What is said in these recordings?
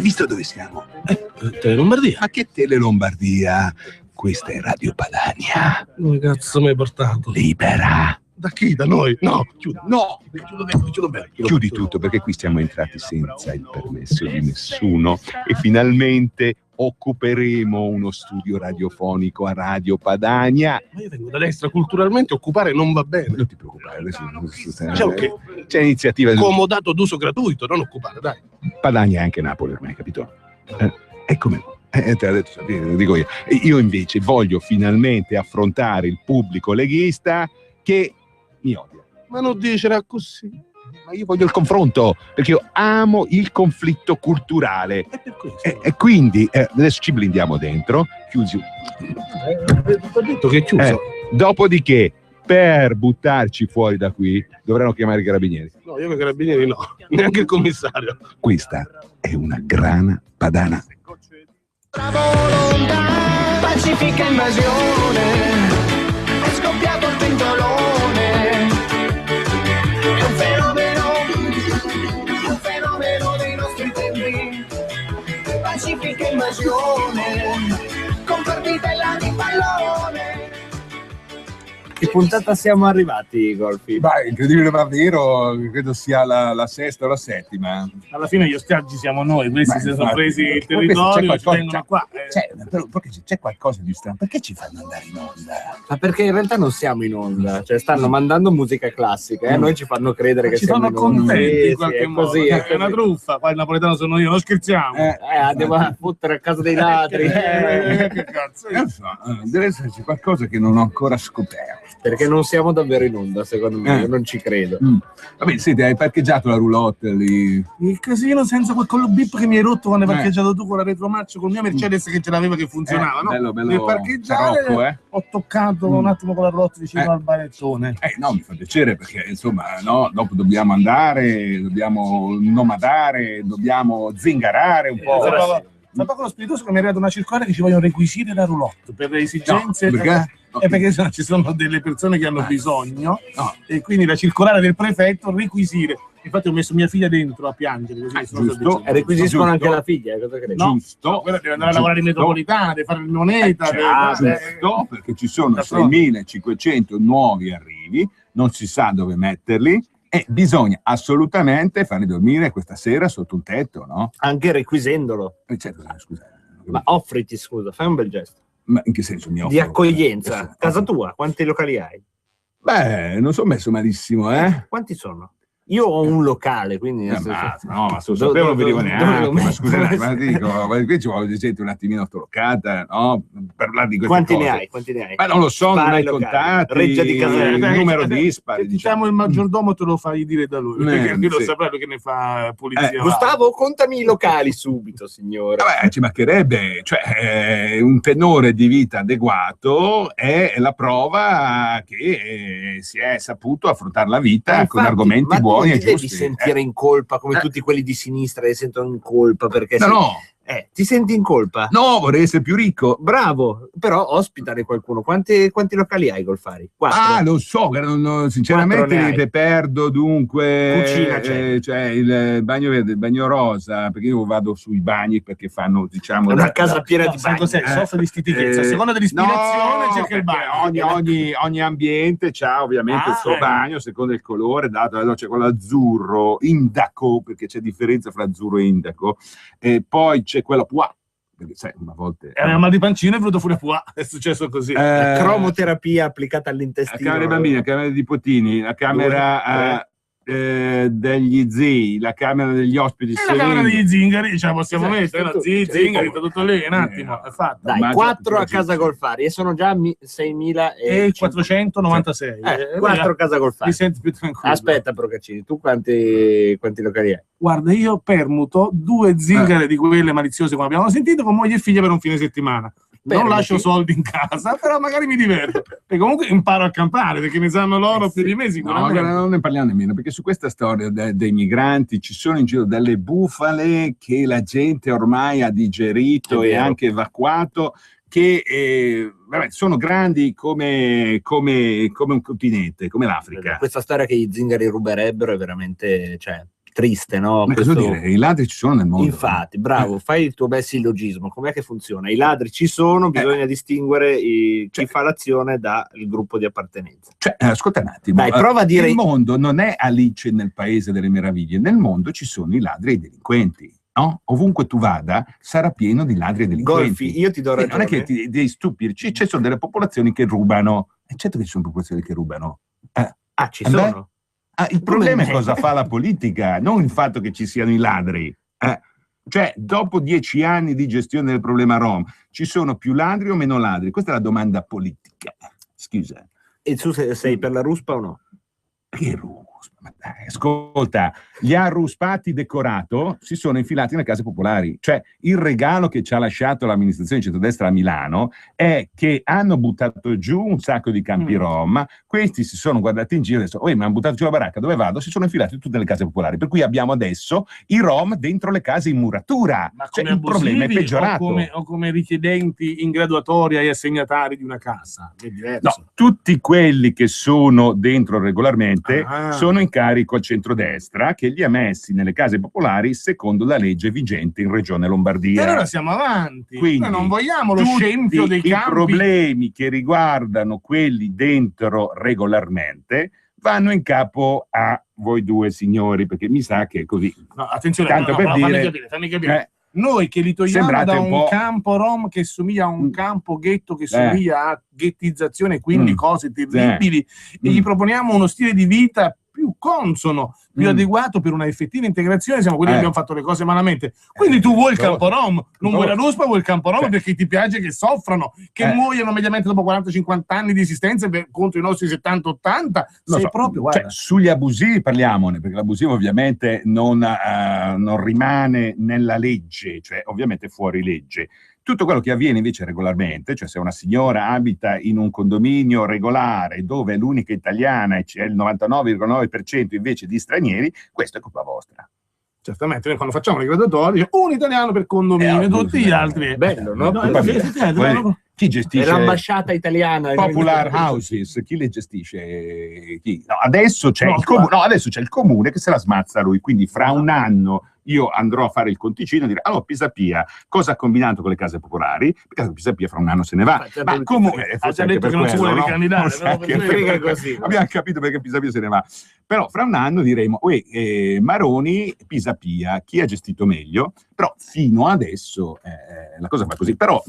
Hai visto dove siamo? Tele Lombardia. Ma che Tele Lombardia? Questa è Radio Padania. Dove cazzo mi hai portato? Libera. Da chi? Da noi? No, chiudo. No! Chiudo bene. Chiudi tutto, perché qui siamo entrati senza il permesso di nessuno e finalmente occuperemo uno studio radiofonico a Radio Padania. Ma io vengo da destra, culturalmente occupare non va bene. Non ti preoccupare, adesso Diciamo che c'è iniziativa. comodato d'uso gratuito, non occupare, dai. Padania è anche Napoli ormai, capito? È come te l'ha detto, lo dico io. Io invece voglio finalmente affrontare il pubblico leghista che mi odia. Ma non dicela così. Ma io voglio il confronto, perché io amo il conflitto culturale. È per questo. E quindi adesso ci blindiamo dentro, chiusi. Ho detto che è chiuso. Dopodiché, per buttarci fuori da qui, dovranno chiamare i carabinieri. No, io con i carabinieri no, neanche il commissario. Questa è una grana padana. La volontà, pacifica invasione, è scoppiato il pentolone, è un fenomeno dei nostri tempi, pacifica invasione, con partitella di pallone. Che puntata siamo arrivati, Golfi? Beh, incredibile ma vero, credo sia la sesta o la settima. Alla fine gli ostaggi siamo noi, questi si sono presi il territorio e ci vengono qua. Perché c'è qualcosa di strano, perché ci fanno andare in onda? Ma perché in realtà non siamo in onda, cioè stanno mandando musica classica e noi ci fanno credere che Ci siamo fanno in onda. contenti Sì, in qualche è modo. così, È una truffa, qua il napoletano sono io, non scherziamo. Andiamo a fottere a casa dei ladri. Che cazzo? Non so, deve esserci qualcosa che non ho ancora scoperto. Perché non siamo davvero in onda, secondo me, io non ci credo. Vabbè, senti, hai parcheggiato la roulotte lì? Il casino senza quel collo bip che mi hai rotto quando hai parcheggiato tu con la retromarcia col mio Mercedes che ce l'aveva che funzionava, no? Bello Per parcheggiare tarocco, ho toccato un attimo con la roulotte vicino al barettone. No, mi fa piacere perché insomma, no, dopo dobbiamo andare, dobbiamo nomadare, dobbiamo zingarare un po'. Tra poco lo spiritoso che mi ha arrivato una circolare che ci vogliono requisire la roulotte per le esigenze. No, perché? Perché ci sono delle persone che hanno bisogno e quindi la circolare del prefetto requisire. Infatti ho messo mia figlia dentro a piangere così giusto. E requisiscono anche la figlia, cosa credi? No, Giusto. no, quella deve andare a lavorare in metropolitana, deve fare il moneta. Giusto, perché ci sono 6.500 nuovi arrivi, non si sa dove metterli e bisogna assolutamente farli dormire questa sera sotto un tetto, no? Anche requisendolo. Certo, scusa. Ma offriti, scusa, fai un bel gesto. Ma in che senso mi offro? Di accoglienza. Casa tua, quanti locali hai? Beh, non sono messo malissimo, eh? Quanti sono? Io ho un locale, quindi... No, ma se lo sapevo non venivo neanche, ma scusate, ma dico, qui ci vuole gente un attimino tolocata, no? Parlare di queste cose. Quanti ne hai? Ma non lo so, non hai contati, Reggia di Caserta. il numero dispari, Diciamo il maggiordomo te lo fai dire da lui, perché lui lo sì. saprà che ne fa pulizia. Gustavo, contami i locali subito, signore. Vabbè, ci mancherebbe, cioè un tenore di vita adeguato è la prova che si è saputo affrontare la vita con argomenti buoni e ti devi giusti. sentire in colpa come tutti quelli di sinistra che sentono in colpa perché No. ti senti in colpa? No, vorrei essere più ricco. Bravo, però ospitare qualcuno. Quanti locali hai, Golfari? 4? Lo so, sinceramente ne perdo, dunque Cucina c'è. cioè il bagno verde, il bagno rosa, perché io vado sui bagni perché fanno, diciamo, una casa piena di bagni. Cos'è? Soffre di stitichezza. A seconda dell'ispirazione cerca il bagno. Ogni ambiente ha ovviamente il suo bagno, secondo il colore dato. Allora c'è quello azzurro, indaco, perché c'è differenza fra azzurro e indaco, e poi c'è quello perché sai, una volta Era mal di pancino e è venuto fuori a è successo così. La cromoterapia applicata all'intestino. La camera dei bambini, la camera dei nipotini, la camera degli zii, la camera degli ospiti. La camera degli zingari, ce la possiamo mettere, zingari, sta tutto lì, un attimo, è fatto. Dai, 4 a casa Golfari e sono già 6.496. 4 a casa Golfari. Ti senti più tranquillo. Aspetta, Procaccini, tu quanti locali hai? Guarda, io permuto 2 zingare di quelle maliziose come abbiamo sentito con moglie e figlia per un fine settimana. Non lascio soldi in casa, però magari mi diverto. E comunque imparo a campare, perché ne sanno loro più di me sicuramente. No, non ne parliamo nemmeno, perché su questa storia dei migranti ci sono in giro delle bufale che la gente ormai ha digerito e anche evacuato, che sono grandi come un continente, come l'Africa. Questa storia che gli zingari ruberebbero è veramente... triste, no? Ma cosa dire? I ladri ci sono nel mondo. Infatti, bravo, fai il tuo bel sillogismo. Com'è che funziona? I ladri ci sono, bisogna distinguere chi fa l'azione dal gruppo di appartenenza. Cioè, ascolta un attimo. Dai, prova a dire. Il mondo non è Alice nel paese delle meraviglie. Nel mondo ci sono i ladri e i delinquenti. No? Ovunque tu vada sarà pieno di ladri e delinquenti. Golfi, io ti do ragione. Non è che devi stupirci, ci sono delle popolazioni che rubano. E certo che ci sono popolazioni che rubano. Ci sono. Il problema è cosa fa la politica, non il fatto che ci siano i ladri. Cioè, dopo 10 anni di gestione del problema Rom, ci sono più ladri o meno ladri? Questa è la domanda politica. Scusa. E tu sei per la ruspa o no? Che ruspa? Ma dai, ascolta, gli arruspati decorato si sono infilati nelle case popolari. Cioè, il regalo che ci ha lasciato l'amministrazione di centrodestra a Milano è che hanno buttato giù un sacco di campi rom, questi si sono guardati in giro e hanno detto: mi hanno buttato giù la baracca, dove vado? Si sono infilati tutte le case popolari, per cui abbiamo adesso i rom dentro le case in muratura. Ma cioè, il problema è peggiorato. O come richiedenti in graduatoria e assegnatari di una casa. È diverso. No, tutti quelli che sono dentro regolarmente sono in carico al centrodestra, che li ha messi nelle case popolari secondo la legge vigente in Regione Lombardia. E allora siamo avanti. Quindi, noi non vogliamo lo scempio dei campi. I problemi che riguardano quelli dentro regolarmente vanno in capo a voi due signori, perché mi sa che è così. No, attenzione, tanto per dire, fammi capire. Noi che li togliamo da un campo rom che somiglia a un campo ghetto che somiglia a ghettizzazione, quindi cose terribili, e gli proponiamo uno stile di vita più consono, più adeguato per una effettiva integrazione, siamo quelli che abbiamo fatto le cose malamente. Quindi tu vuoi il campo rom, non vuoi la ruspa, vuoi il campo rom perché ti piace che soffrano, che muoiono mediamente dopo 40-50 anni di esistenza contro i nostri 70-80. Sei proprio, guarda. Cioè, sugli abusivi parliamone, perché l'abusivo ovviamente non rimane nella legge, cioè ovviamente fuori legge. Tutto quello che avviene invece regolarmente, cioè se una signora abita in un condominio regolare dove è l'unica italiana e c'è il 99,9% invece di stranieri, questo è colpa vostra. Certamente, noi quando facciamo le graduatorie, un italiano per condominio, tutti gli altri. È bello, no? Chi gestisce? È l'ambasciata italiana. Popular Houses, chi le gestisce? Chi? No, adesso c'è il comune che se la smazza lui, quindi fra un anno io andrò a fare il conticino e dire: allora Pisapia cosa ha combinato con le case popolari? Perché Pisapia fra un anno se ne va. Ma comunque ha già detto che non si vuole ricandidare, abbiamo capito perché Pisapia se ne va. Però fra un anno diremo: Maroni, Pisapia, chi ha gestito meglio? Però fino adesso la cosa va così. Però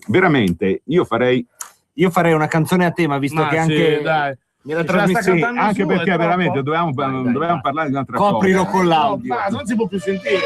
veramente io farei una canzone a tema, visto che anche nella trasmissione, anche perché veramente dovevamo parlare di un'altra cosa. Coprilo con l'audio. Non si può più sentire.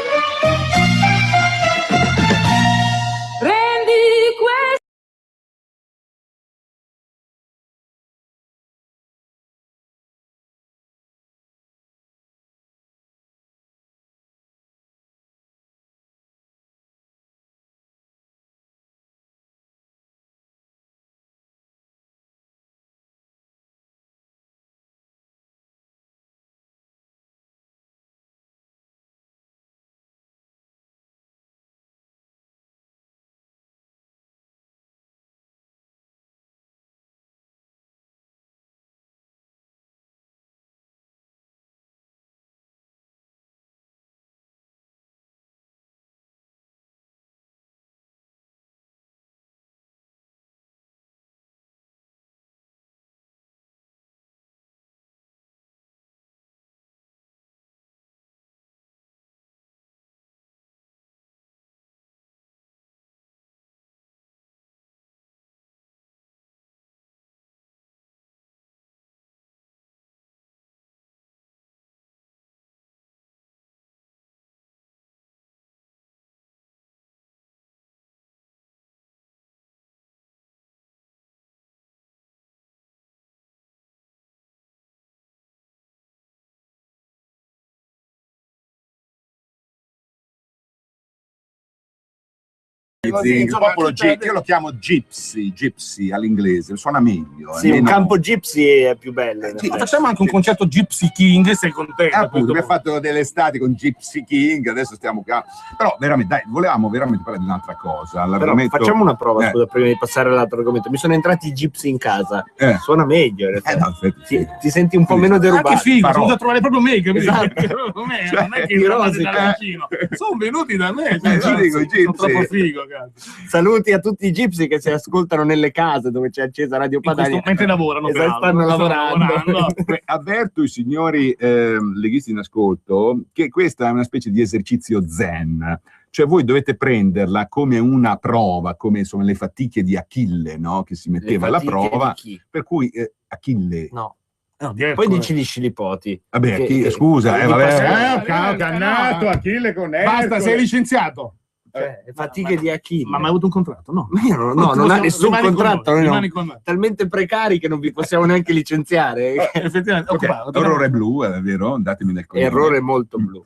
così, il insomma, popolo tutta- io lo chiamo gypsy all'inglese, suona meglio. Sì, un almeno- campo gypsy è più bello. in Sì, Ma effetti. facciamo anche un concerto Gypsy King, sei contento? appunto, abbiamo fatto delle estati con Gypsy King, adesso stiamo qua. Però veramente, dai, volevamo veramente parlare di un'altra cosa. Però l'argomento- facciamo una prova, Eh. scusa, prima di passare all'altro argomento. Mi sono entrati i gypsy in casa. Eh. Suona meglio. in effetti. No, in effetti sì. ti senti un po' meno derubato. Anche figo, Farò. sono venuto a trovare proprio me, capito? Esatto. Non è Cioè, che i sono rosi, da vicino. Sono venuti da me, Ti dico, i sono gypsy. troppo figo, cazzo. Saluti a tutti i gypsy che si ascoltano nelle case dove c'è accesa Radio In questo Padania. mentre lavorano, Esatto, peraltro. stanno lavorando. Avverto i signori leghisti in ascolto che questa è una specie di esercizio zen, cioè voi dovete prenderla come una prova, come insomma le fatiche di Achille, no? Che si metteva alla prova, per cui Achille, No. No, di Poi Ercole. dici gli scilipoti. vabbè, Che- Achille, che- scusa, che- vabbè, che- cannato, no. Achille con Basta, Ercole. sei licenziato. Cioè, fatiche di Achille. Ma hai avuto un contratto? No. Ma io non ha nessun Rimani con contratto, noi, noi no. rimani con noi. Talmente precari che non vi possiamo neanche licenziare. Effettivamente, Ok, occupato. errore blu, è vero? Datemi del cognome. Errore molto blu.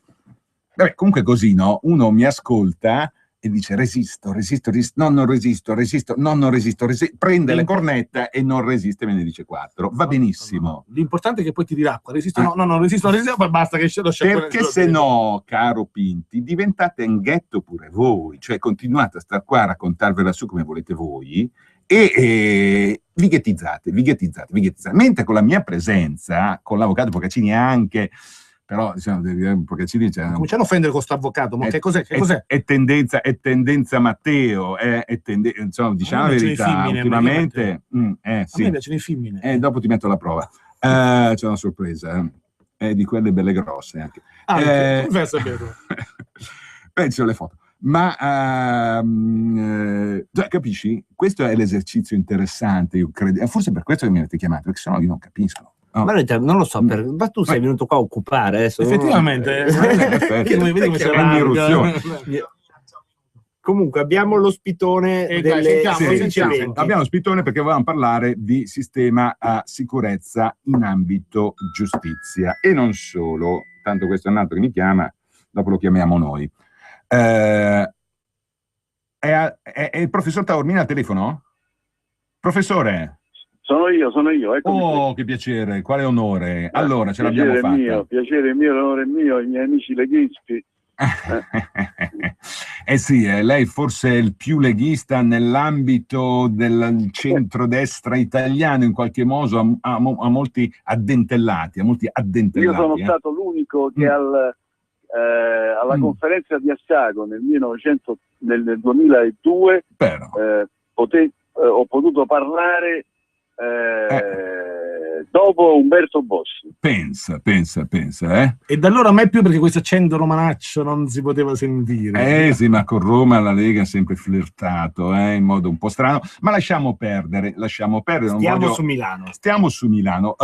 Vabbè, comunque così, no? Uno mi ascolta e dice resisto, no, non resisto, prende le cornetta e non resiste, me ne dice 4. Va benissimo. L'importante è che poi ti dirà acqua. Resisto, no, non resisto, poi basta che lo sciacquone. Perché se no, caro Pinti, diventate un ghetto pure voi, cioè continuate a star qua a raccontarvela su come volete voi e vi ghettizzate. Mentre con la mia presenza, con l'avvocato Procaccini anche, però diciamo, Procaccini c'è cominciano a offendere con sto avvocato, ma che cos'è? Che cos'è? È tendenza Matteo, insomma, diciamo A la me piacciono i verità, femmine, ultimamente, A me sì. piacciono i femmine. Dopo ti metto alla prova. C'è una sorpresa, di quelle belle grosse anche. Come fai a saperlo? Beh, ci sono le foto. Ma già, capisci? Questo è l'esercizio interessante, io credo. Forse per questo che mi avete chiamato, perché sennò io non capisco. No. Ma non lo so, ma tu sei venuto qua a occupare adesso. Effettivamente. Perfetto. Vedi come si È allarga. un'irruzione. Comunque abbiamo l'ospitone Dai, delle sentiamo, 16:20. Abbiamo lo spitone perché volevamo parlare di sistema a sicurezza in ambito giustizia e non solo, tanto questo è un altro che mi chiama, dopo lo chiamiamo noi. È il professor Taormina al telefono? Professore? Sono io, eccomi. Oh, che piacere, quale onore. Allora, ce l'abbiamo fatta. Piacere mio, l'onore è mio, i miei amici leghisti. Sì, lei forse è il più leghista nell'ambito del centrodestra italiano, in qualche modo ha molti addentellati. Io sono stato l'unico che alla conferenza di Assago nel 2002 Però. ho potuto parlare dopo Umberto Bossi. Pensa, E da allora mai più, perché questo accento romanaccio non si poteva sentire. Sì, ma con Roma la Lega ha sempre flirtato, in modo un po' strano, ma lasciamo perdere. non Stiamo su Milano.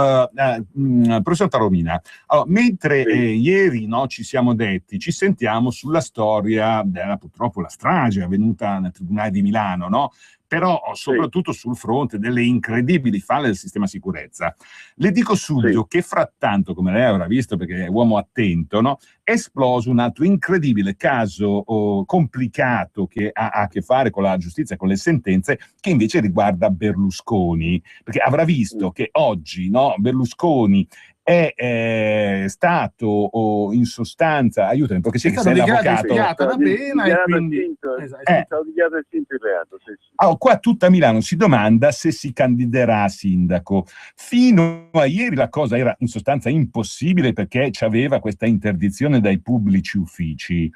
Professor Taormina, allora, mentre ieri ci siamo detti, ci sentiamo sulla storia purtroppo la strage avvenuta nel Tribunale di Milano, no? Però soprattutto sul fronte delle incredibili falle del sistema sicurezza. Le dico subito che frattanto, come lei avrà visto perché è uomo attento, no, è esploso un altro incredibile caso complicato che ha a che fare con la giustizia, con le sentenze, che invece riguarda Berlusconi, perché avrà visto che oggi Berlusconi è stato in sostanza, aiutami perché c'è che sei l'avvocato. La pena e quindi Stato dichiarato estinto il reato. Sì. Qua tutta Milano si domanda se si candiderà a sindaco. Fino a ieri la cosa era in sostanza impossibile perché c'aveva questa interdizione dai pubblici uffici.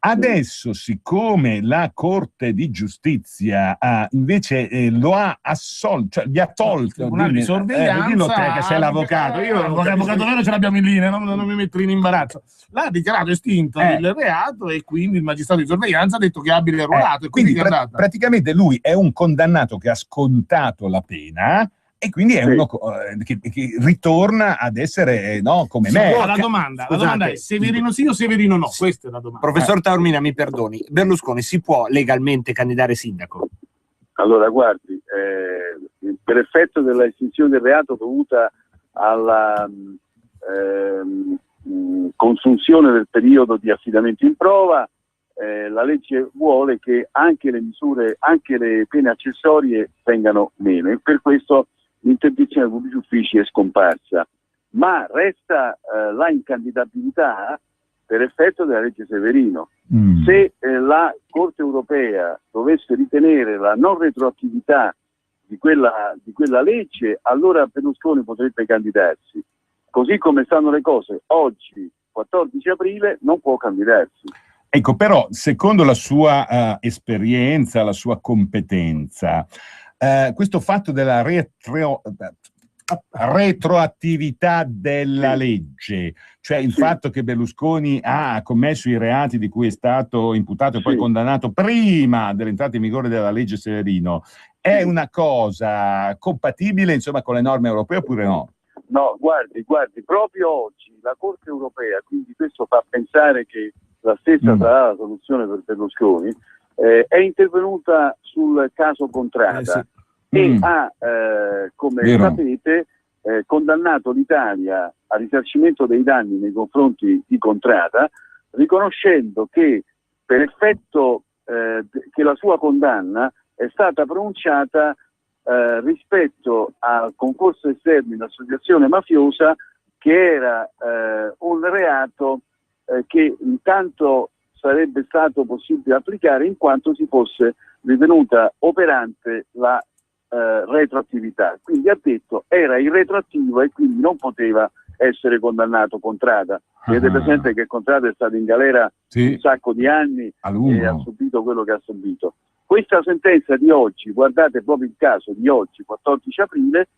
Adesso, siccome la Corte di Giustizia invece lo ha assolto, cioè gli ha tolto di sorveglianza, dillo te che sei l'avvocato. Io l'avvocato vero ce l'abbiamo in linea, non mi metto in imbarazzo. L'ha dichiarato estinto il reato e quindi il magistrato di sorveglianza ha detto che è abile arruolato e quindi è andata. Praticamente lui è un condannato che ha scontato la pena e quindi è uno che ritorna ad essere come me. La domanda è Severino sì o Severino no? Questa è la domanda. Professor Taormina, mi perdoni, Berlusconi si può legalmente candidare sindaco? Allora, guardi, per effetto della estinzione del reato dovuta alla consunzione del periodo di affidamento in prova, la legge vuole che anche le misure, anche le pene accessorie vengano meno, e per questo l'interdizione dai pubblici uffici è scomparsa, ma resta la incandidabilità per effetto della legge Severino. Se la Corte europea dovesse ritenere la non retroattività di quella legge, allora Berlusconi potrebbe candidarsi. Così come stanno le cose oggi, 14 aprile, non può candidarsi. Ecco, però, secondo la sua esperienza, la sua competenza, questo fatto della retroattività della legge, cioè il fatto che Berlusconi ha commesso i reati di cui è stato imputato e poi condannato prima dell'entrata in vigore della legge Severino, è una cosa compatibile, insomma, con le norme europee oppure no? No, guardi, proprio oggi la Corte europea, quindi questo fa pensare che la stessa sarà la soluzione per Berlusconi, è intervenuta sul caso Contrada e ha, come sapete, condannato l'Italia al risarcimento dei danni nei confronti di Contrada, riconoscendo che per effetto che la sua condanna è stata pronunciata rispetto al concorso esterno in associazione mafiosa, che era un reato che intanto sarebbe stato possibile applicare in quanto si fosse ritenuta operante la retroattività. Quindi ha detto era irretroattivo e quindi non poteva essere condannato Contrada. Vedete presente che Contrada è stato in galera un sacco di anni e ha subito quello che ha subito. Questa sentenza di oggi, guardate proprio il caso di oggi, 14 aprile,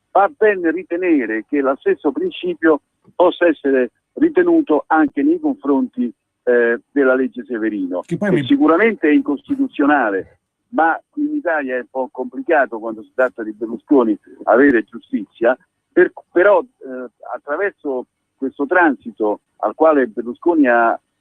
fa ben ritenere che lo stesso principio possa essere ritenuto anche nei confronti della legge Severino, che sicuramente è incostituzionale, ma qui in Italia è un po' complicato quando si tratta di Berlusconi avere giustizia, però attraverso questo transito al quale Berlusconi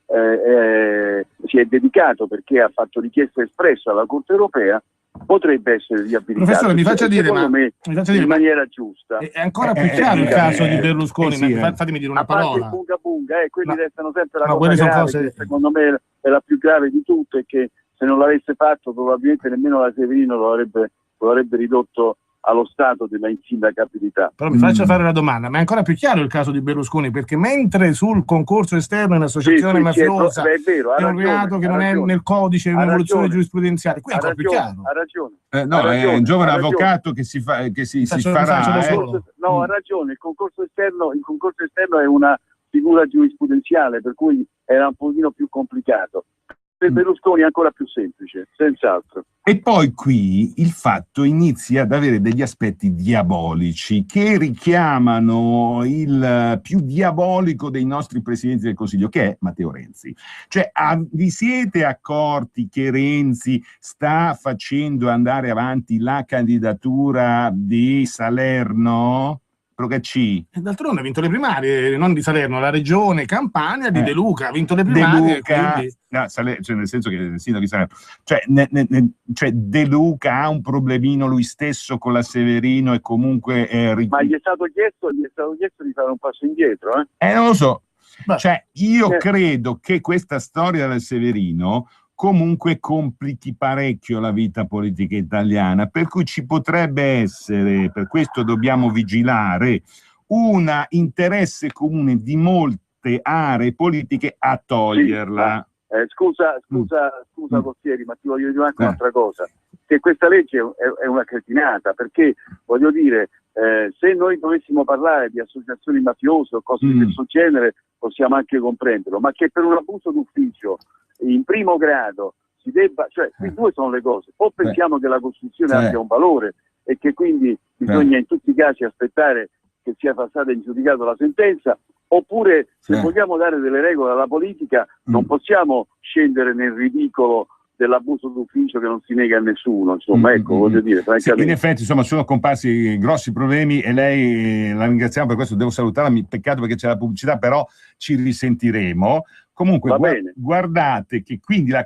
si è dedicato, perché ha fatto richiesta espressa alla Corte europea, potrebbe essere riabilitato. Professore, mi faccia dire, in maniera giusta. È ancora più chiaro il caso di Berlusconi, fatemi dire una parola. Bunga bunga, quelli restano sempre la cosa grave, che secondo me è la più grave di tutte, e che se non l'avesse fatto probabilmente nemmeno la Severino lo avrebbe ridotto allo stato della insindacabilità. Però mi faccia fare una domanda, ma è ancora più chiaro il caso di Berlusconi, perché mentre sul concorso esterno in associazione mafiosa è un reato che non è nel codice, è un'evoluzione giurisprudenziale, qui è ancora più chiaro. Ha ragione. È un giovane avvocato che si farà. No, ha ragione, il concorso esterno è una figura giurisprudenziale, per cui era un pochino più complicato. Per Berlusconi è ancora più semplice, senz'altro. E poi qui il fatto inizia ad avere degli aspetti diabolici che richiamano il più diabolico dei nostri presidenti del Consiglio, che è Matteo Renzi. Cioè, vi siete accorti che Renzi sta facendo andare avanti la candidatura di Salerno? Procacci. D'altronde ha vinto le primarie, non di Salerno, la regione Campania di De Luca, ha vinto le primarie. De Luca, quindi... cioè nel senso che il sindaco di Salerno, cioè De Luca ha un problemino lui stesso con la Severino e comunque... Ma gli è stato chiesto di fare un passo indietro, non lo so. Cioè, io credo che questa storia del Severino comunque complichi parecchio la vita politica italiana, per cui ci potrebbe essere, per questo dobbiamo vigilare, un interesse comune di molte aree politiche a toglierla. Scusa Costieri, ma ti voglio dire anche un'altra cosa, che questa legge è una cretinata, perché voglio dire, se noi dovessimo parlare di associazioni mafiose o cose di questo genere possiamo anche comprenderlo, ma che per un abuso d'ufficio in primo grado si debba, cioè qui due sono le cose: o pensiamo che la Costituzione abbia un valore e che quindi bisogna in tutti i casi aspettare che sia passata in giudicato la sentenza, oppure se vogliamo dare delle regole alla politica non possiamo scendere nel ridicolo dell'abuso d'ufficio che non si nega a nessuno, insomma, ecco, voglio dire, francamente. Sì, in effetti, insomma, sono comparsi grossi problemi e lei, la ringraziamo per questo, devo salutarla, peccato perché c'è la pubblicità, però ci risentiremo. Comunque, guardate che quindi la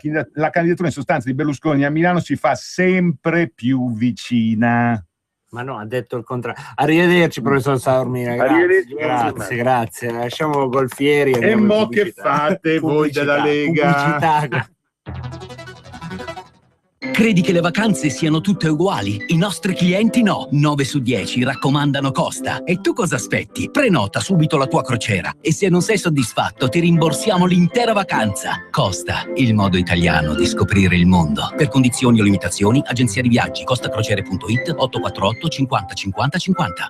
candidatura in sostanza di Berlusconi a Milano si fa sempre più vicina. Ma no, ha detto il contrario. Arrivederci, professor Saormina. Grazie. Lasciamo Golfieri. E mo' che fate voi della Lega? Pubblicità. Credi che le vacanze siano tutte uguali? I nostri clienti no. 9 su 10 raccomandano Costa. E tu cosa aspetti? Prenota subito la tua crociera e se non sei soddisfatto ti rimborsiamo l'intera vacanza. Costa, il modo italiano di scoprire il mondo. Per condizioni o limitazioni, agenzia di viaggi, costacrociere.it, 848 50 50 50.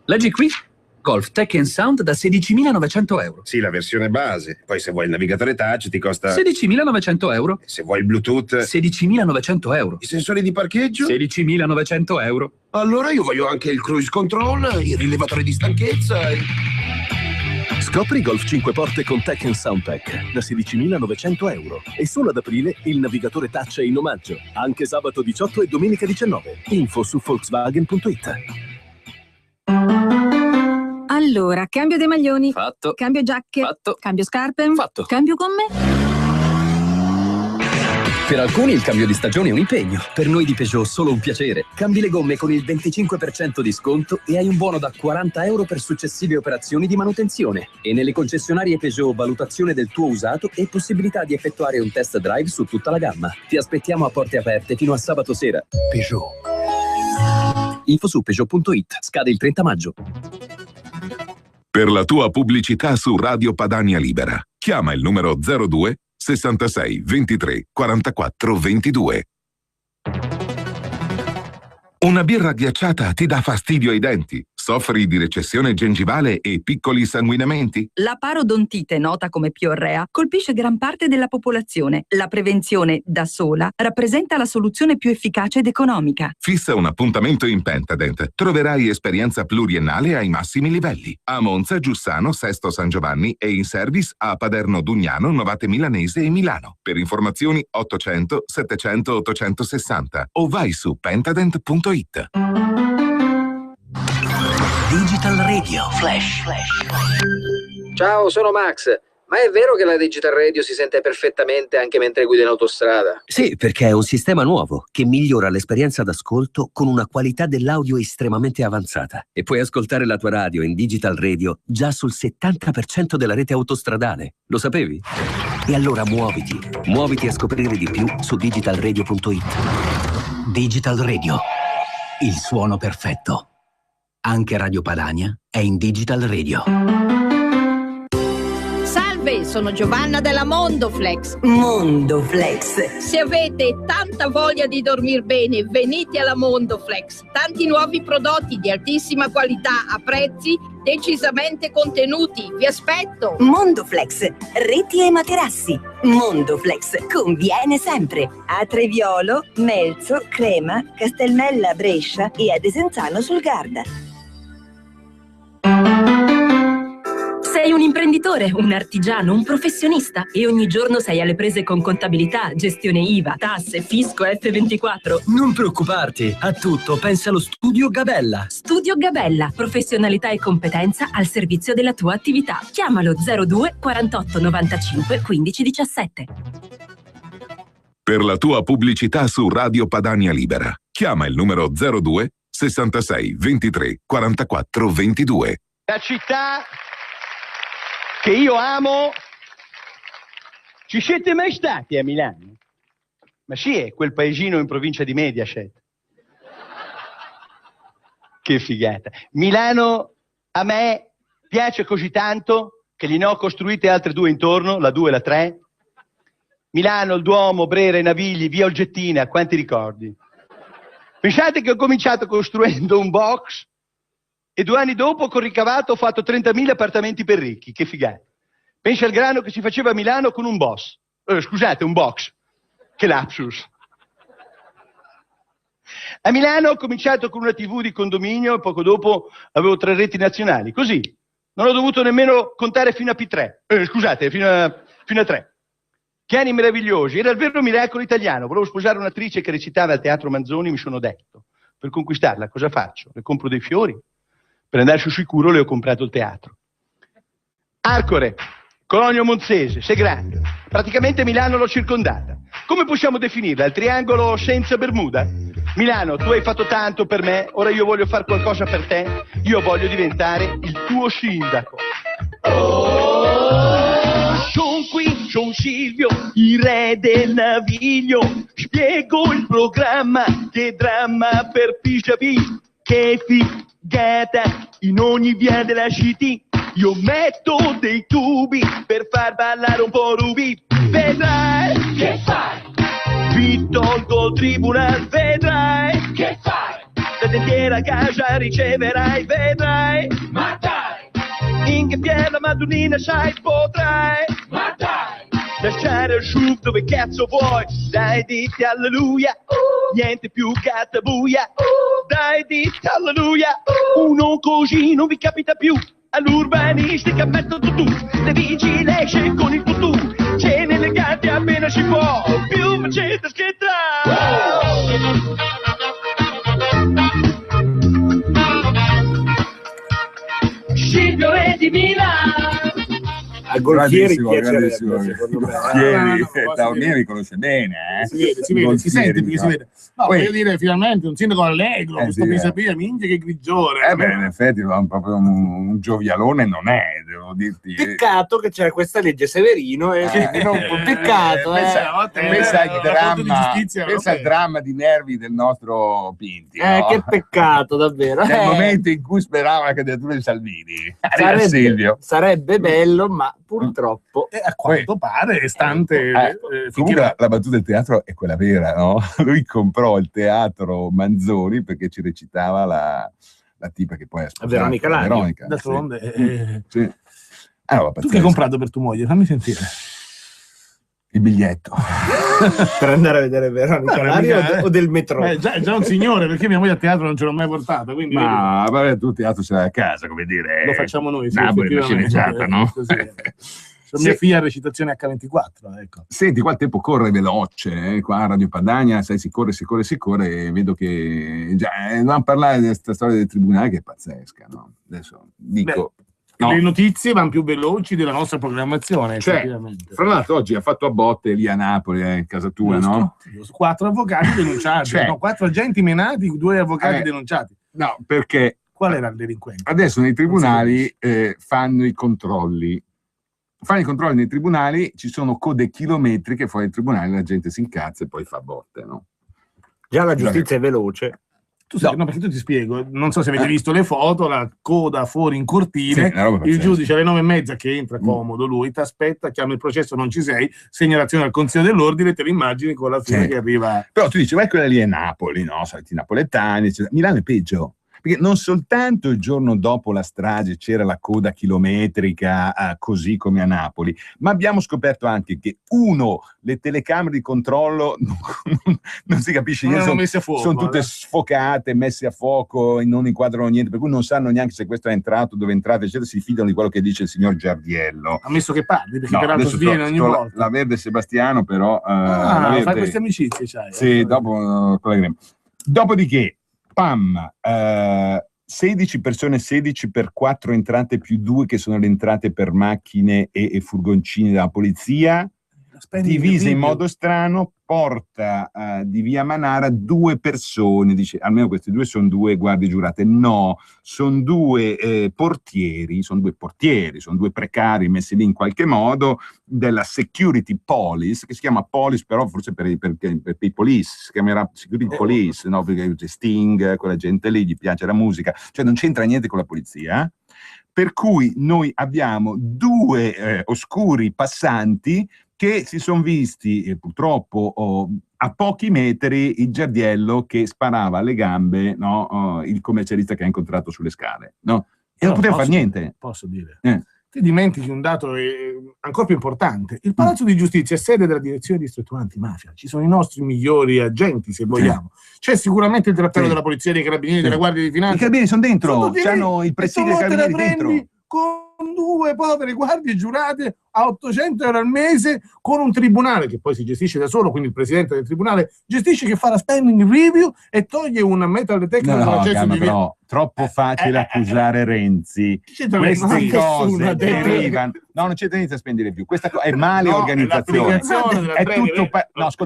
Leggi qui. Golf Tech & Sound da 16.900 euro. Sì, la versione base. Poi se vuoi il navigatore touch ti costa 16.900 euro. Se vuoi il Bluetooth 16.900 euro. I sensori di parcheggio 16.900 euro. Allora io voglio anche il cruise control, il rilevatore di stanchezza Scopri Golf 5 porte con Tech & Sound Pack da 16.900 euro. E solo ad aprile il navigatore touch è in omaggio. Anche sabato 18 e domenica 19. Info su Volkswagen.it. Allora, cambio dei maglioni. Fatto. Cambio giacche. Fatto. Cambio scarpe. Fatto. Cambio gomme. Per alcuni il cambio di stagione è un impegno. Per noi di Peugeot solo un piacere. Cambi le gomme con il 25% di sconto e hai un buono da 40 euro per successive operazioni di manutenzione. E nelle concessionarie Peugeot valutazione del tuo usato e possibilità di effettuare un test drive su tutta la gamma. Ti aspettiamo a porte aperte fino a sabato sera. Peugeot. Info su Peugeot.it. Scade il 30 maggio. Per la tua pubblicità su Radio Padania Libera, chiama il numero 02 66 23 44 22. Una birra ghiacciata ti dà fastidio ai denti? Soffri di recessione gengivale e piccoli sanguinamenti? La parodontite, nota come piorrea, colpisce gran parte della popolazione. La prevenzione, da sola, rappresenta la soluzione più efficace ed economica. Fissa un appuntamento in Pentadent. Troverai esperienza pluriennale ai massimi livelli. A Monza, Giussano, Sesto San Giovanni e in service a Paderno, Dugnano, Novate Milanese e Milano. Per informazioni 800 700 860 o vai su pentadent.it. Digital Radio Flash. Ciao, sono Max. Ma è vero che la Digital Radio si sente perfettamente anche mentre guidi in autostrada? Sì, perché è un sistema nuovo che migliora l'esperienza d'ascolto con una qualità dell'audio estremamente avanzata. E puoi ascoltare la tua radio in Digital Radio già sul 70% della rete autostradale. Lo sapevi? E allora muoviti a scoprire di più su digitalradio.it. Digital Radio. Il suono perfetto. Anche Radio Padania è in Digital Radio. Salve, sono Giovanna della Mondoflex. Mondoflex. Se avete tanta voglia di dormir bene, venite alla Mondoflex. Tanti nuovi prodotti di altissima qualità a prezzi decisamente contenuti. Vi aspetto. Mondoflex, reti e materassi. Mondoflex conviene sempre. A Treviolo, Melzo, Crema, Castelmella, Brescia e a Desenzano sul Garda. Sei un imprenditore, un artigiano, un professionista e ogni giorno sei alle prese con contabilità, gestione IVA, tasse, fisco, F24. Non preoccuparti, a tutto pensa allo Studio Gabella. Studio Gabella, professionalità e competenza al servizio della tua attività. Chiamalo 02 48 95 15 17. Per la tua pubblicità su Radio Padania Libera, chiama il numero 02 66 23 44 22. La città che io amo. Ci siete mai stati a Milano? Ma sì, è quel paesino in provincia di Mediaset. Che figata. Milano a me piace così tanto che gliene ho costruite altre due intorno, la 2 e la 3. Milano, il Duomo, Brera, i Navigli, via Olgettina, quanti ricordi? Pensate che ho cominciato costruendo un box e 2 anni dopo con ricavato ho fatto 30.000 appartamenti per ricchi, che figata. Pensa al grano che si faceva a Milano con un boss. Scusate, un box. Che lapsus. A Milano ho cominciato con una TV di condominio e poco dopo avevo 3 reti nazionali. Così. Non ho dovuto nemmeno contare fino a P3. Scusate, fino a 3. Che anni meravigliosi. Era il vero miracolo italiano. Volevo sposare un'attrice che recitava al Teatro Manzoni, mi sono detto. Per conquistarla cosa faccio? Le compro dei fiori? Per andare sul sicuro le ho comprato il teatro. Arcore, Cologno Monzese, Segrando. Praticamente Milano l'ho circondata. Come possiamo definirla? Il triangolo senza Bermuda? Milano, tu hai fatto tanto per me, ora io voglio fare qualcosa per te. Io voglio diventare il tuo sindaco. Oh, sono qui Son Silvio, il re del naviglio, spiego il programma, che dramma per Pisciapi, che figata in ogni via della city. Io metto dei tubi per far ballare un po' Ruby. Vedrai che fai, vi tolgo il tribunal. Vedrai che fai, la dentiera a casa riceverai. Vedrai, ma dai, in che piena la Madonnina sai potrai. Ma dai, lasciare il shoot dove cazzo vuoi. Dai dite alleluia, niente più gattabuia. Dai dite alleluia, uno così non vi capita più. All'urbanistica metto tutù, le vigili esce con il tutù, cene elegante appena ci può, più Mercedes che tra. Silvio è di Milano. A Golfieri piacerebbe, Golfieri, Taormini mi conosce bene, si vede, si sente perché si vede. No, voglio dire, finalmente un sindaco allegro, questo Pisapia, minchia che grigiore. In effetti proprio un giovialone non è, devo dirti. Peccato che c'era questa legge Severino e peccato. Pensa al dramma di nervi del nostro Pinti. No? Che peccato, davvero. Nel momento in cui sperava la candidatura di Salvini. Sarebbe bello, ma purtroppo a quanto pare stante comunque la battuta del teatro è quella vera, no? Lui comprò il teatro Manzoni perché ci recitava la tipa che poi è sposata, Veronica Laghi. Veronica, d'altronde sì. Tu che hai comprato per tua moglie? Fammi sentire il biglietto per andare a vedere Veronica Laghi o del metro. Già un signore, perché mia moglie a teatro non ce l'ho mai portata, quindi ma vabbè, tu teatro ce l'hai a casa, come dire, lo facciamo noi, Napoli è sceneggiata, no? Mia figlia recitazione H24, ecco. Senti, qua il tempo corre veloce, qua a Radio Padania, sai, si corre, e vedo che già dobbiamo parlare di questa storia del tribunale che è pazzesca, no? Adesso dico... Le notizie vanno più veloci della nostra programmazione. Fra l'altro oggi ha fatto a botte lì a Napoli, in casa tua, no? 4 avvocati denunciati, 4 agenti menati, 2 avvocati denunciati. No, perché... Qual era il delinquente? Adesso nei tribunali fanno i controlli. Fanno i controlli nei tribunali, ci sono code chilometriche fuori dai tribunali, la gente si incazza e poi fa botte, no? Già la giustizia è veloce. Perché tu ti spiego, non so se avete visto le foto, la coda fuori in cortile, il giudice alle 9:30 che entra comodo, lui ti aspetta, chiama il processo, non ci sei, segnalazione al Consiglio dell'Ordine, te l'immagini con la fine che arriva. Però tu dici, ma quella lì è Napoli, no? Salti napoletani, Milano è peggio. Perché non soltanto il giorno dopo la strage c'era la coda chilometrica, così come a Napoli, ma abbiamo scoperto anche che, le telecamere di controllo non si capisce niente, sono tutte sfocate, messe a fuoco, non inquadrano niente, per cui non sanno neanche se questo è entrato, dove è entrato, eccetera, si fidano di quello che dice il signor Giardiello. Ammesso che parli, perché peraltro sviene ogni volta. La Verde Sebastiano, però... fai queste amicizie, c'hai. Sì, dopo collegheremo. Dopodiché, 16 persone, 16 per 4 entrate più 2 che sono le entrate per macchine e furgoncini della polizia, divise in modo strano, porta di via Manara 2 persone, dice almeno queste 2 sono 2 guardie giurate, no, sono 2 portieri, sono 2 precari messi lì in qualche modo della security police, che si chiama police però forse per i police, si chiamerà security police, no? Perché Sting, quella gente lì, gli piace la musica, cioè non c'entra niente con la polizia, per cui noi abbiamo 2 oscuri passanti che si sono visti purtroppo a pochi metri il Giardiello che sparava alle gambe, no, il commercialista che ha incontrato sulle scale, no? E non poteva fare niente. Posso dire? Ti dimentichi un dato ancora più importante. Il Palazzo di Giustizia è sede della Direzione Distrettuale Antimafia. Ci sono i nostri migliori agenti, se vogliamo. C'è sicuramente il drappello della Polizia, dei Carabinieri, della Guardia di Finanza. I Carabinieri sono dentro, c'hanno il presidio dei Carabinieri dentro. Con 2 povere guardie giurate a 800 euro al mese, con un tribunale che poi si gestisce da solo, quindi il presidente del tribunale gestisce, che fa la spending review e toglie un metal detector dall'accesso di però troppo facile accusare Renzi. Queste cose derivano, non c'entra niente a spendere più, questa è male organizzazione,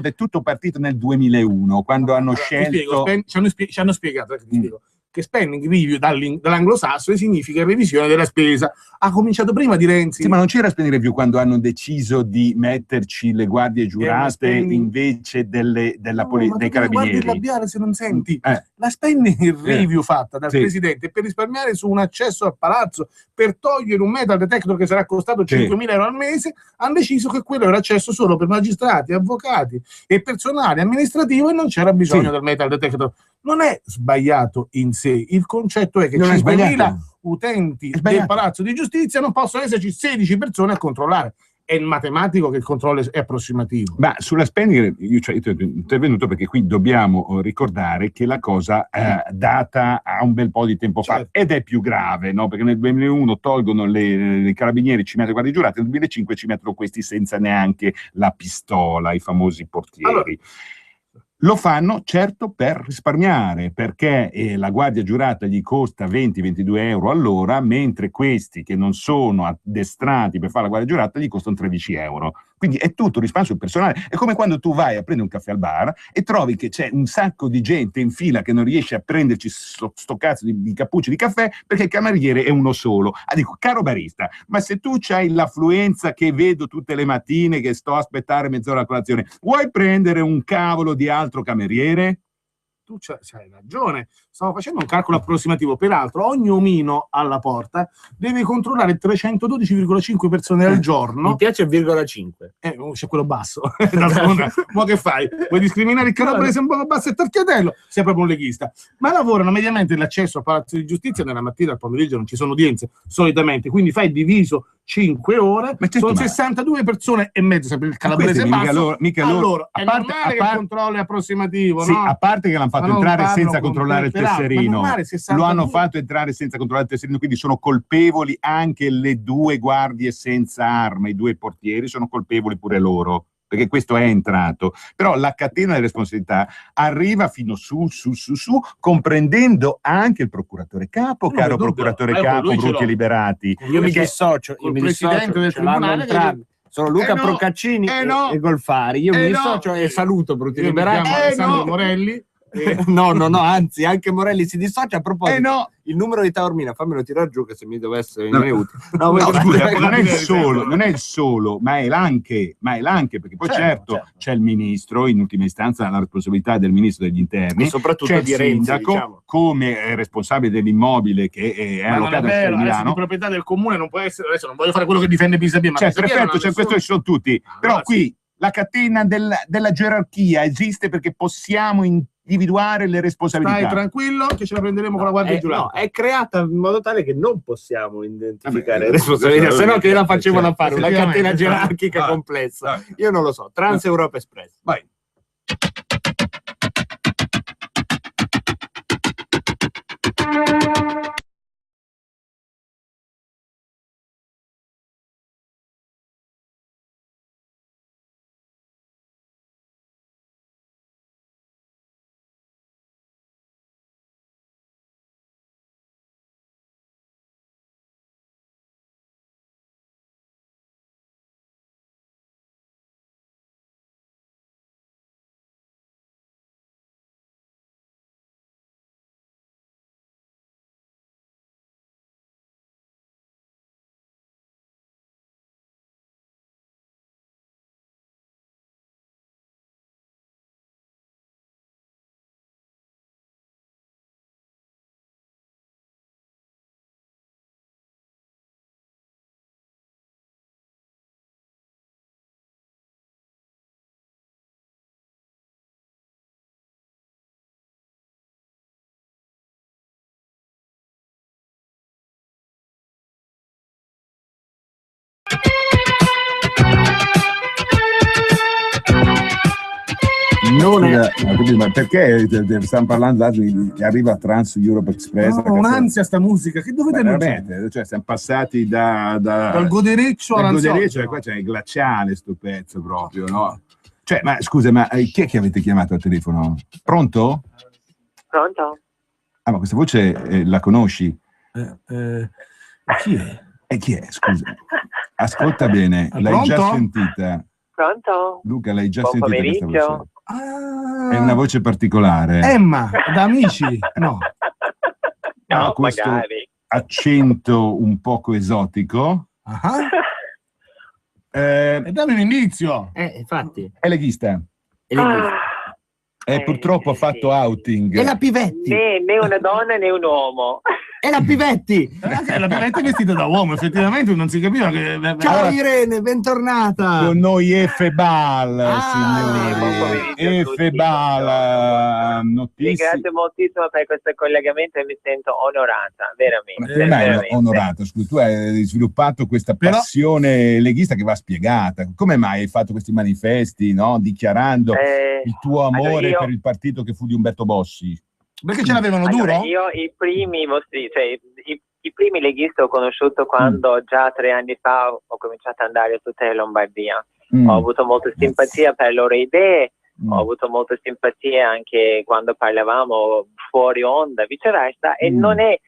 è tutto partito nel 2001 quando hanno scelto ci hanno spiegato, ti spiego. che spending review dall'anglosassone significa revisione della spesa. Ha cominciato prima di Renzi. Sì, ma non c'era spending review quando hanno deciso di metterci le guardie giurate invece dei carabinieri? Guardi il labiale se non senti. La spending review fatta dal presidente per risparmiare su un accesso al palazzo, per togliere un metal detector che sarà costato 5.000 euro al mese, hanno deciso che quello era accesso solo per magistrati, avvocati e personale amministrativo e non c'era bisogno del metal detector. Non è sbagliato in sé, il concetto è che 5.000 utenti del Palazzo di Giustizia non possono esserci 16 persone a controllare. È matematico che il controllo è approssimativo. Ma sulla spending, io sono intervenuto perché qui dobbiamo ricordare che la cosa data a un bel po' di tempo fa ed è più grave, no? Perché nel 2001 tolgono i carabinieri, ci mettono guardie giurate, nel 2005 ci mettono questi senza neanche la pistola, i famosi portieri. Allora, lo fanno certo per risparmiare, perché la guardia giurata gli costa 20-22 euro all'ora, mentre questi che non sono addestrati per fare la guardia giurata gli costano 13 euro. Quindi è tutto risparmio sul personale. È come quando tu vai a prendere un caffè al bar e trovi che c'è un sacco di gente in fila che non riesce a prenderci sto cazzo di cappucci di caffè perché il cameriere è uno solo. Dico, caro barista, ma se tu c'hai l'affluenza che vedo tutte le mattine che sto a aspettare mezz'ora a colazione, vuoi prendere un cavolo di altro cameriere? Tu c'hai ragione, stavo facendo un calcolo approssimativo, peraltro ogni omino alla porta deve controllare 312,5 persone al giorno. Mi piace il virgola 5. C'è quello basso. Ma che fai? Vuoi discriminare il calabrese un po' basso e Tarchiatello? Sei proprio un leghista. Ma lavorano mediamente l'accesso al Palazzo di Giustizia nella mattina, al pomeriggio non ci sono udienze solitamente, quindi fai diviso 5 ore, sono 62 persone e mezzo, sempre il calabrese basso. Allora, è normale che il controllo è approssimativo, sì, no? A parte che l'hanno fatto entrare senza controllare il tesserino, lo hanno fatto entrare senza controllare il tesserino, quindi sono colpevoli anche le 2 guardie senza arma, i 2 portieri sono colpevoli pure loro, perché questo è entrato. Però la catena di responsabilità arriva fino su, comprendendo anche il procuratore capo, caro procuratore capo, Brutti e Liberati. Io mi dissocio, il presidente del tribunale sono Luca Procaccini e Golfari. Io mi dissocio e saluto Brutti e Liberati. Alessandro Morelli. No, anzi, anche Morelli si dissocia. A proposito, il numero di Taormina, fammelo tirare giù che se mi dovesse venire utile. Scusa, non è il solo, ma è l'anche, perché poi certo c'è il ministro, in ultima istanza la responsabilità del ministro degli interni, e soprattutto c'è di il Renzi, sindaco come responsabile dell'immobile che è allocato a Milano. Di proprietà del comune non può essere, adesso non voglio fare quello che difende Pisapia, ma perfetto, questo ci sono tutti, però qui la catena della gerarchia esiste perché possiamo individuare le responsabilità. Stai tranquillo che ce la prenderemo con la guardia giurata. No, è creata in modo tale che non possiamo identificare le responsabilità, se no che la facevano a fare una catena gerarchica complessa. Io non lo so. Trans Europa Express. Vai. Ma perché stiamo parlando che arriva Trans Europe Express? No, un'ansia sta musica, che dovete veramente, cioè siamo passati dal godereccio all'ansia. Qua c'è il glaciale sto pezzo proprio, no? Cioè, ma scusa, ma chi è che avete chiamato al telefono? Pronto? Pronto? Ah, ma questa voce la conosci? Chi è? Chi è? Scusa. Ascolta bene, l'hai già sentita? Pronto? Luca, l'hai già Buon sentita pomeriggio. questa voce? È una voce particolare. Emma, da Amici? No. No, questo magari. accento un poco esotico. E dammi un indizio. Infatti. È leghista. E purtroppo ha fatto outing. E la Pivetti. Né una donna né un uomo. E la Pivetti. La Pivetti è vestita da uomo, effettivamente non si capiva che... Ciao Irene, bentornata. Con noi Efebal, signori. Efebal, notizie. Ringrazio moltissimo per questo collegamento e mi sento onorata, veramente. Come mai veramente. onorato? Scusa, tu hai sviluppato questa passione leghista che va spiegata. Come mai hai fatto questi manifesti, no? Dichiarando il tuo amore per il partito che fu di Umberto Bossi? Perché ce l'avevano duro? Io i primi leghisti ho conosciuto quando già 3 anni fa ho cominciato ad andare a tutta la Lombardia. Ho avuto molta simpatia per le loro idee, ho avuto molta simpatia anche quando parlavamo fuori onda, viceversa, e non è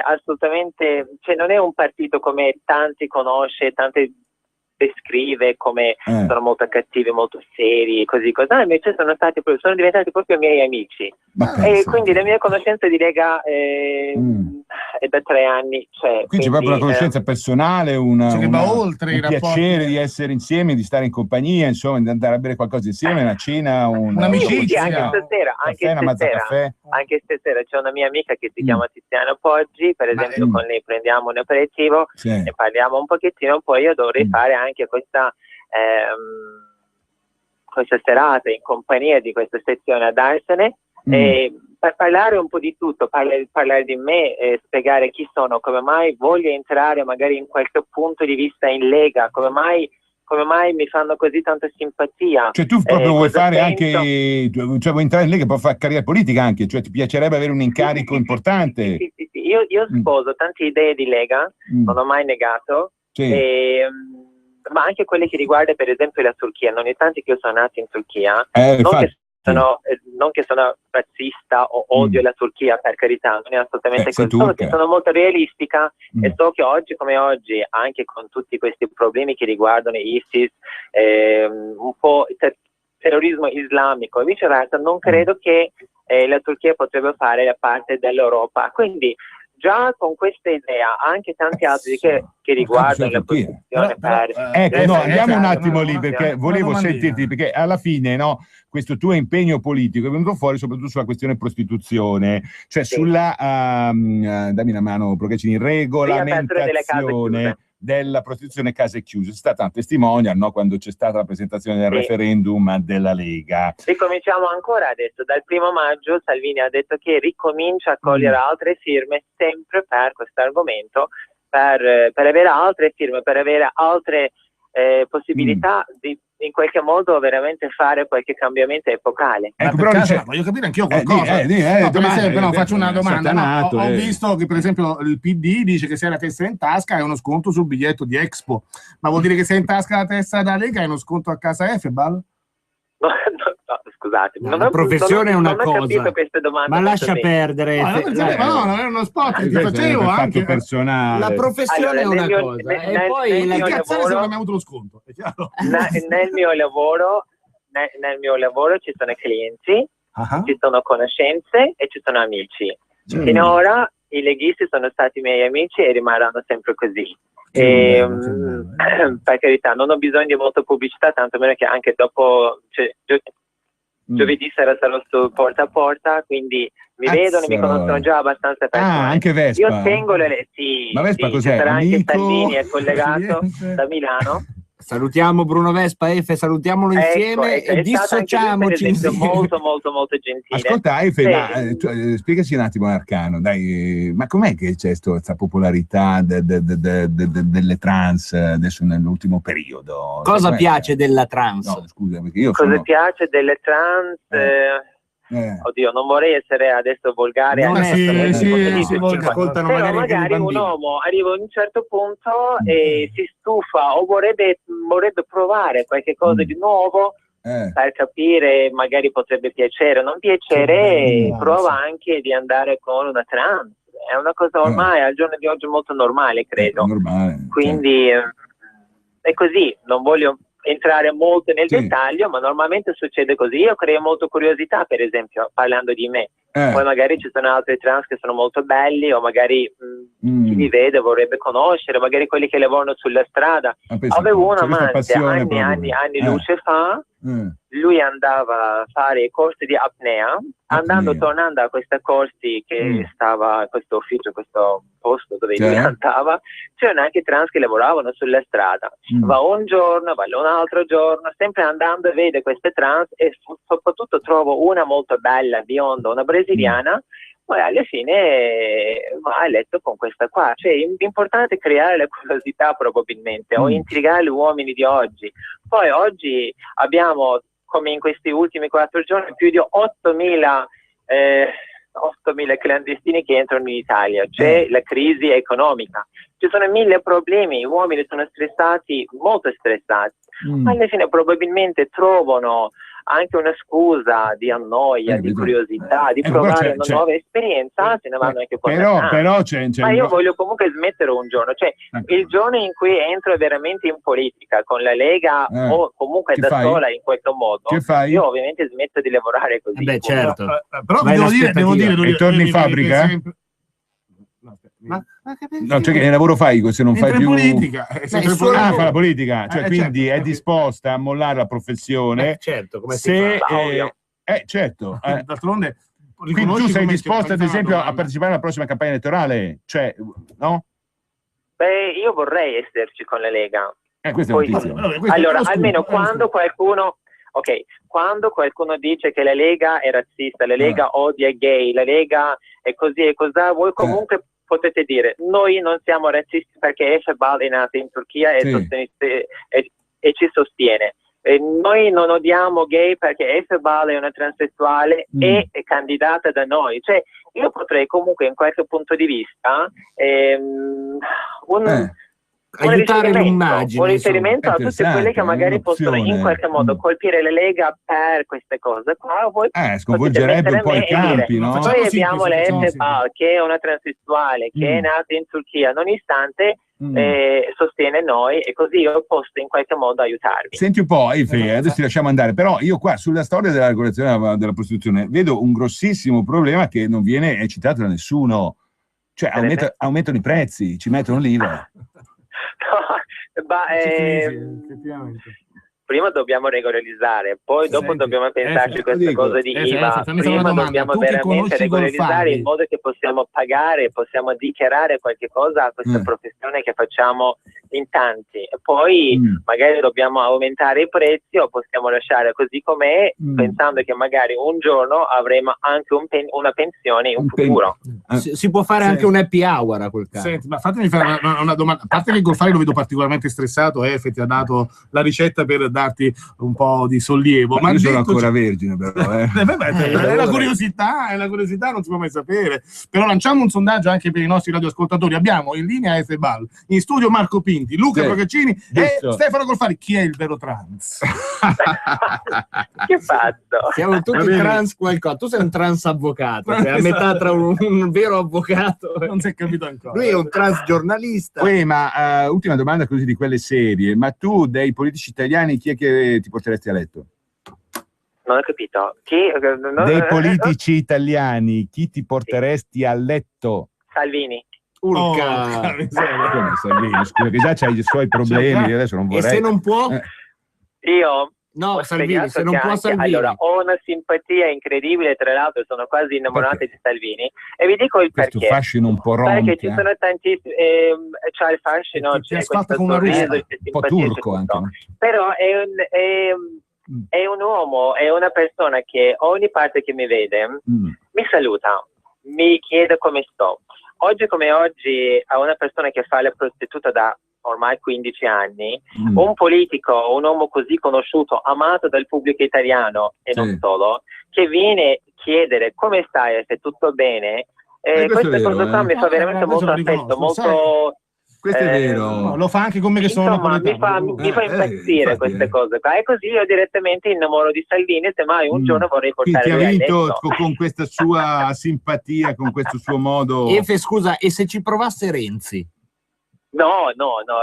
assolutamente, cioè non è un partito come tanti conosce, tanti descrive come sono molto cattivi, molto seri, così invece sono diventati proprio miei amici. E quindi la mia conoscenza di Lega è da 3 anni. Quindi c'è proprio una conoscenza personale, che va oltre un i rapporti. piacere di essere insieme, di stare in compagnia, insomma, di andare a bere qualcosa insieme, una cena, un'amicizia. Anche stasera c'è una mia amica che si chiama Tiziana Poggi, per esempio con lei prendiamo un aperitivo e parliamo un pochettino, poi io dovrei fare anche questa serata in compagnia di questa sezione ad Arsene per parlare un po' di tutto, parlare di me, spiegare chi sono, come mai voglio entrare magari in qualche punto di vista in Lega, come mai mi fanno così tanta simpatia. Cioè tu proprio vuoi fare anche, cioè vuoi entrare in Lega per fare carriera politica anche, cioè ti piacerebbe avere un incarico importante? Sì. Io sposo tante idee di Lega, non ho mai negato, ma anche quelle che riguardano per esempio la Turchia, nonostante che io sono nato in Turchia, non che sono razzista o odio la Turchia, per carità, non è assolutamente così, solo che sono molto realistica e so che oggi come oggi, anche con tutti questi problemi che riguardano ISIS, un po' terrorismo islamico e viceversa, non credo che la Turchia potrebbe fare parte dell'Europa. Quindi già con questa idea, anche tanti altri che riguardano la posizione andiamo un attimo lì, perché volevo sentirti, perché alla fine, questo tuo impegno politico è venuto fuori soprattutto sulla questione prostituzione, cioè sulla, dammi una mano, Procaccini, regolamentazione della prostituzione case chiuse. C'è stata una testimonial, quando c'è stata la presentazione del referendum della Lega. Ricominciamo ancora adesso, dal 1° maggio Salvini ha detto che ricomincia a cogliere altre firme sempre per questo argomento, per avere altre firme, per avere altre possibilità di in qualche modo veramente fare qualche cambiamento epocale. Voglio capire anch'io qualcosa. Per esempio, faccio una domanda. Ho visto che per esempio il PD dice che se hai la testa in tasca hai uno sconto sul biglietto di Expo, ma vuol dire che se hai in tasca la testa da Lega hai uno sconto a casa Efebal? No, scusate, la professione è una cosa, ma lascia perdere. No, non è uno spot che ti facevo anche personale. La professione è una cosa e poi la cazzare se non abbiamo avuto lo sconto, è chiaro? Nel mio lavoro ci sono clienti, ci sono conoscenze e ci sono amici. Finora i leghisti sono stati miei amici e rimarranno sempre così. Per carità, non ho bisogno di molta pubblicità, tanto meno che anche dopo giovedì sarò su porta a porta, mi vedono, mi conoscono già abbastanza persone. Anche Vespa. Io tengo Ma Vespa cos'è? Sarà anche Salvini è collegato da Milano. Salutiamo Bruno Vespa, salutiamolo insieme e dissociamoci. Molto gentile. Ascolta, spiegaci un attimo Arcano, dai, ma com'è che c'è questa popolarità delle trans adesso nell'ultimo periodo? Cosa piace della trans? No, scusa, perché io Cosa piace delle trans? Oddio, non vorrei essere adesso volgare, ascoltano però magari un uomo arriva a un certo punto e si stufa o vorrebbe provare qualche cosa di nuovo per capire, magari potrebbe piacere o non piacere, prova anche di andare con una trans. È una cosa ormai al giorno di oggi molto normale, credo. Quindi è così, non voglio entrare molto nel dettaglio, ma normalmente succede così. Io creo molto curiosità, per esempio, parlando di me. poi magari ci sono altri trans che sono molto belli, o magari chi li vede vorrebbe conoscere, magari quelli che lavorano sulla strada. Avevo un amante anni luce fa, lui andava a fare i corsi di apnea, tornando a questi corsi che stava a questo ufficio, questo posto dove lui andava, c'erano anche trans che lavoravano sulla strada. Va un giorno, va un altro giorno, sempre andando, vede queste trans, e soprattutto trovo una molto bella, bionda, una brasiliana. Poi alla fine va a letto con questa qua. Cioè, è importante creare la curiosità, probabilmente, o intrigare gli uomini di oggi. Poi oggi abbiamo, come in questi ultimi 4 giorni, più di 8.000 clandestini che entrano in Italia. C'è la crisi economica, ci sono 1000 problemi, gli uomini sono stressati, molto stressati. Alla fine probabilmente trovano anche una scusa di annoia, di curiosità, di provare una nuova esperienza, se ne vanno anche con però c'è ma io voglio comunque smettere un giorno, cioè il giorno in cui entro veramente in politica con la Lega o comunque da sola in questo modo, io ovviamente smetto di lavorare così. Certo. Però devo dire, e torni in fabbrica? No, cioè che lavoro fai se non fai più politica? Fa la politica, cioè quindi è disposta a mollare la professione certo, come se certo. D'altronde quindi tu sei disposta ad esempio a partecipare alla prossima campagna elettorale, cioè no? Beh, io vorrei esserci con la Lega. Questa è notizia. Allora, almeno quando qualcuno dice che la Lega è razzista, la Lega odia i gay, la Lega è così e così, voi comunque potete dire, noi non siamo razzisti perché Ecebal è nato in Turchia e ci sostiene. Noi non odiamo gay perché Ecebal è una transessuale e è candidata da noi. Cioè, io potrei comunque in qualche punto di vista aiutare l'immagine, un riferimento a tutte quelle che magari possono in qualche modo colpire la Lega per queste cose qua. Voi sconvolgerebbe un po' i campi, no? Noi abbiamo la Ecebal che è una transessuale che è nata in Turchia, nonostante sostiene noi, e così io posso in qualche modo aiutarvi. Senti un po', Efe, adesso ti lasciamo andare, però io qua sulla storia della regolazione della prostituzione vedo un grossissimo problema che non viene citato da nessuno, cioè aumentano i prezzi, ci mettono l'IVA. Prima dobbiamo regolarizzare, poi dopo dobbiamo pensarci a questa cosa di IVA. Prima dobbiamo veramente regolarizzare in modo che possiamo pagare, possiamo dichiarare qualche cosa a questa professione che facciamo in tanti. E poi magari dobbiamo aumentare i prezzi o possiamo lasciare così com'è, pensando che magari un giorno avremo anche una pensione in futuro. Si può fare anche un happy hour a quel caso. Senti, ma fatemi fare una domanda. A parte che il Golfari lo vedo particolarmente stressato, Efe ti ha dato la ricetta per darti un po' di sollievo. Ma io sono ancora vergine, però. È la curiosità, non si può mai sapere. Però lanciamo un sondaggio anche per i nostri radioascoltatori. Abbiamo in linea Ecebal, in studio Marco Pinti, Luca Procaccini e Stefano Golfari. Chi è il vero trans? Che fatto? Siamo tutti trans qualcosa. Tu sei un trans avvocato, cioè a metà tra un vero avvocato. Non si è capito ancora. Lui è un trans giornalista. Ma ultima domanda così di quelle serie. Ma tu dei politici italiani chi è che ti porteresti a letto? Non ho capito. Dei politici italiani chi ti porteresti a letto? Salvini. Urca! Salvini, scusa, che già c'hai i suoi problemi, adesso non vorrei. E se non può? Io? No, Salvini, se non può Salvini. Allora, ho una simpatia incredibile, tra l'altro sono quasi innamorato di Salvini, e vi dico il perché. Questo fascino un po' ronca. Perché ci sono tantissimi, c'ha il fascino, c'è questo sorriso, un po' turco anche. Però è un uomo, è una persona che ogni parte che mi vede mi saluta, mi chiede come sto. Oggi come oggi, a una persona che fa la prostituta da ormai 15 anni, un politico, un uomo così conosciuto, amato dal pubblico italiano e non solo, che viene a chiedere come stai, se tutto bene, questa cosa qua mi fa veramente molto affetto, molto... Questo è vero. No, lo fa anche con me che sono napoletano. Mi fa impazzire queste cose qua, e così io direttamente innamoro di Salvini, se mai un giorno vorrei portare lui a letto. Ti ha vinto con questa sua simpatia, con questo suo modo... Efe, scusa, e se ci provasse Renzi? No,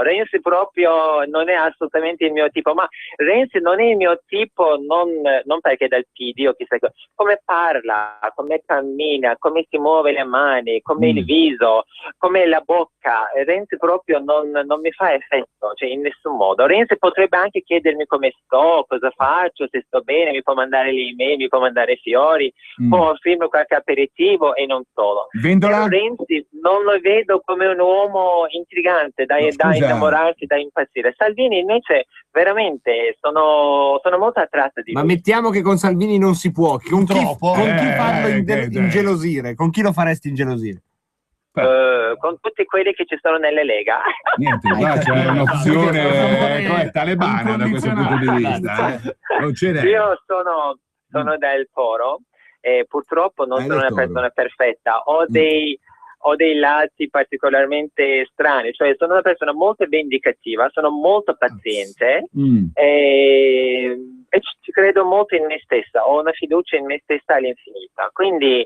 Renzi proprio non è assolutamente il mio tipo, ma Renzi non è il mio tipo non perché è dal PD o chissà come parla, come cammina, come si muove le mani, come il viso, come la bocca. Renzi proprio non mi fa effetto, cioè in nessun modo. Renzi potrebbe anche chiedermi come sto, cosa faccio, se sto bene, mi può mandare le email, mi può mandare fiori, può offrirmi qualche aperitivo e non solo. Però Renzi non lo vedo come un uomo intrigante da innamorarsi, da impazzire. Salvini invece veramente sono molto attratta di lui. Ma mettiamo che con Salvini non si può, con chi farlo ingelosire? Con chi lo faresti ingelosire? Con tutti quelli che ci sono nelle Lega. Niente, qua c'è un'opzione talebana da questo punto di vista. Non ce n'è. Io sono del Foro e purtroppo non sono una persona perfetta. Ho dei lati particolarmente strani, cioè sono una persona molto vendicativa, sono molto paziente e ci credo molto in me stessa, ho una fiducia in me stessa all'infinita. Quindi,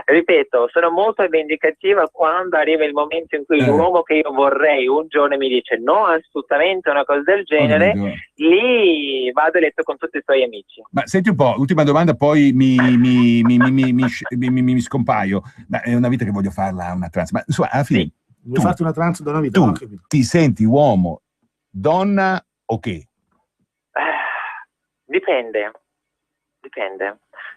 ripeto, sono molto vendicativa quando arriva il momento in cui l'uomo che io vorrei un giorno mi dice no, assolutamente una cosa del genere, lì vado a letto con tutti i suoi amici. Ma senti un po', ultima domanda, poi mi scompaio. Ma è una vita che voglio farla, una trans. Ma insomma, alla fine Hai fatto una trans da una vita? Tu ti senti uomo, donna o che? Dipende.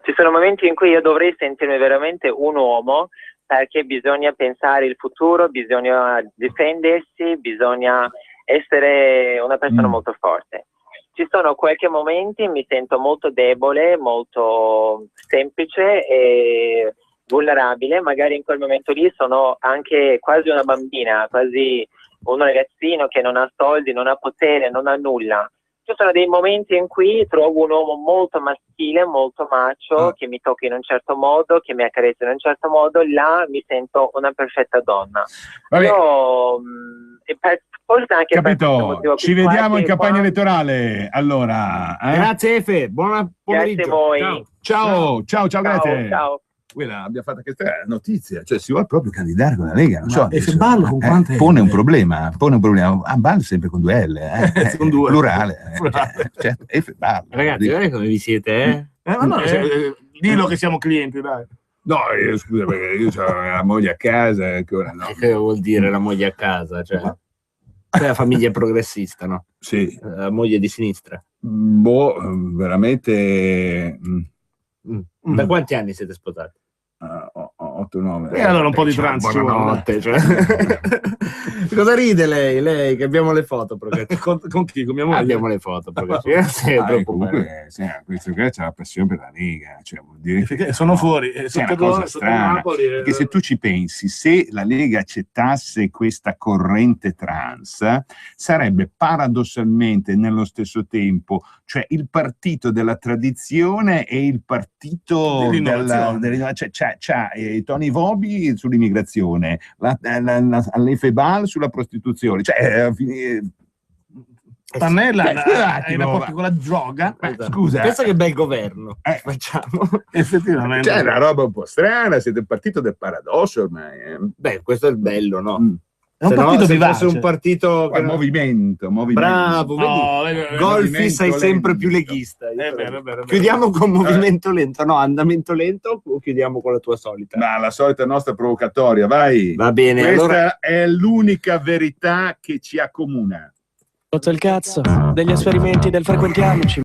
Ci sono momenti in cui io dovrei sentirmi veramente un uomo, perché bisogna pensare il futuro, bisogna difendersi, bisogna essere una persona molto forte. Ci sono qualche momenti mi sento molto debole, molto semplice e vulnerabile, magari in quel momento lì sono anche quasi una bambina, quasi un ragazzino che non ha soldi, non ha potere, non ha nulla. Ci sono dei momenti in cui trovo un uomo molto maschile, molto macho, che mi tocca in un certo modo, che mi accarezza in un certo modo, là mi sento una perfetta donna. Io, forse anche capito, ci vediamo in campagna elettorale, allora. Grazie Efe, buon pomeriggio. Grazie a voi. Ciao, grazie. Ciao. Quella abbiamo fatto questa notizia, cioè si vuole proprio candidare con la Lega, non so, Ballo con quante pone un problema, Ballo sempre con due L, con due. Plurale, Ballo. Ragazzi, guardate come vi siete, dillo che siamo clienti, dai. No, scusa, perché io ho la moglie a casa ancora, no. Che vuol dire la moglie a casa? Cioè la famiglia progressista, no? Sì. La moglie di sinistra. Veramente. Da quanti anni siete sposati? 8-9. E allora un po' di trans. Buonanotte. Cioè. Cosa ride lei? Che abbiamo le foto. Con chi? Con mia moglie? Abbiamo le foto. Comunque, questo qua c'ha la passione per la Lega. Cioè, vuol dire che sono fuori. Una cosa strana. Perché se tu ci pensi, se la Lega accettasse questa corrente trans, sarebbe paradossalmente nello stesso tempo, cioè il partito della tradizione e il partito c'ha Tony Vobi sull'immigrazione, l'Efebal sulla prostituzione, cioè Pannella è rapporti con la droga. Scusa, pensa che bel governo facciamo. Effettivamente c'è una roba un po' strana, siete il partito del paradosso ormai. Beh, questo è il bello, no? È un partito vivace. Un partito movimento. Bravo, vedi? Golfi sei sempre più leghista. È vero. Chiudiamo con movimento lento, no, andamento lento, o chiudiamo con la tua solita? Ma la solita nostra provocatoria, vai. Va bene, questa allora è l'unica verità che ci accomuna. Sotto il cazzo degli esperimenti del frequentiamoci.